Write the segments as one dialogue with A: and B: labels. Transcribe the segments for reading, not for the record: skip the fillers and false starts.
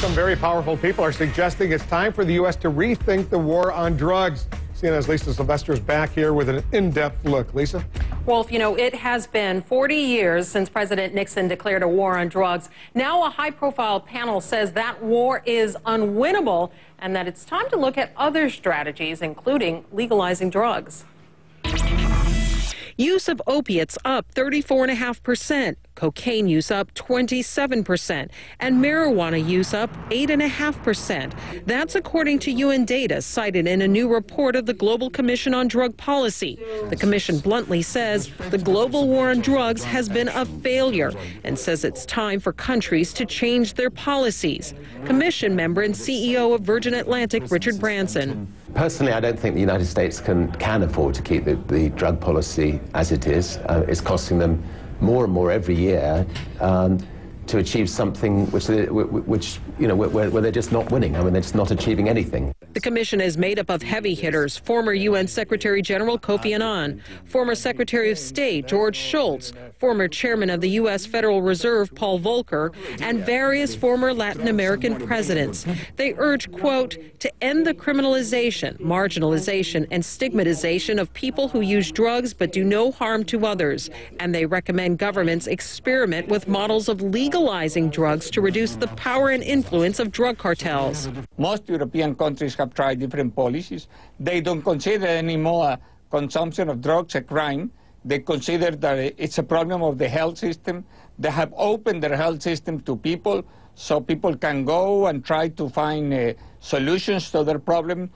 A: Some very powerful people are suggesting it's time for the U.S. to rethink the war on drugs. CNN's Lisa Sylvester is back here with an in-depth look. Lisa?
B: Wolf, you know, it has been 40 years since President Nixon declared a war on drugs. Now a high-profile panel says that war is unwinnable and that it's time to look at other strategies, including legalizing drugs.
C: Use of opiates up 34.5%, cocaine use up 27%, and marijuana use up 8.5%. That's according to UN data cited in a new report of the Global Commission on Drug Policy. The commission bluntly says the global war on drugs has been a failure and says it's time for countries to change their policies. Commission member and CEO of Virgin Atlantic, Richard Branson.
D: Personally, I don't think the United States can afford to keep the drug policy as it is. It's costing them more and more every year to achieve something which you know, where they're just not winning. I mean, they're just not achieving anything.
C: The commission is made up of heavy hitters: former UN Secretary General Kofi Annan, former Secretary of State George Shultz, former Chairman of the U.S. Federal Reserve Paul Volcker, and various former Latin American presidents. They urge, quote, to end the criminalization, marginalization, and stigmatization of people who use drugs but do no harm to others. And they recommend governments experiment with models of legalizing drugs to reduce the power and influence of drug cartels.
E: Most European countries have tried different policies. They don't consider anymore consumption of drugs a crime. They consider that it's a problem of the health system. They have opened their health system to people so people can go and try to find solutions to their problem.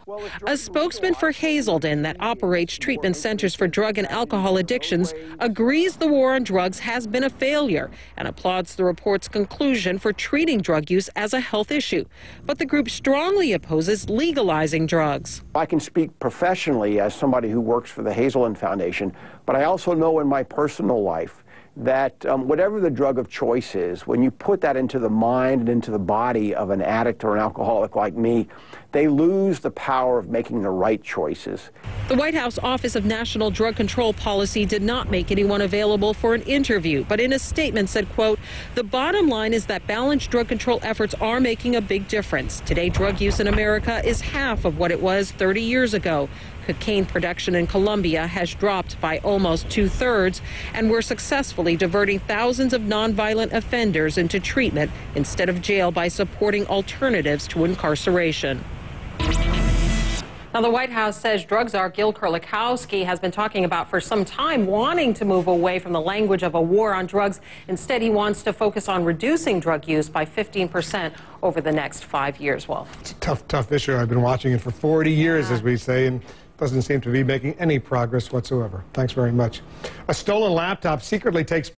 C: A spokesman for Hazelden that operates treatment centers for drug and alcohol addictions agrees the war on drugs has been a failure and applauds the report's conclusion for treating drug use as a health issue. But the group strongly opposes legalizing drugs.
F: I can speak professionally as somebody who works for the Hazelden Foundation, but I also know in my personal life that whatever the drug of choice is, when you put that into the mind and into the body of an addict or an alcoholic like me, they lose the power of making the right choices.
C: The White House Office of National Drug Control Policy did not make anyone available for an interview, but in a statement said, quote, the bottom line is that balanced drug control efforts are making a big difference. Today, drug use in America is half of what it was 30 years ago. Cocaine production in Colombia has dropped by almost 2/3, and we're successfully diverting thousands of nonviolent offenders into treatment instead of jail by supporting alternatives to incarceration.
B: Now, the White House says drug czar Gil Kerlikowske has been talking about for some time wanting to move away from the language of a war on drugs. Instead, he wants to focus on reducing drug use by 15% over the next 5 years. Wolf.
A: It's a tough issue. I've been watching it for 40 years, as we say, and doesn't seem to be making any progress whatsoever. Thanks very much. A stolen laptop secretly takes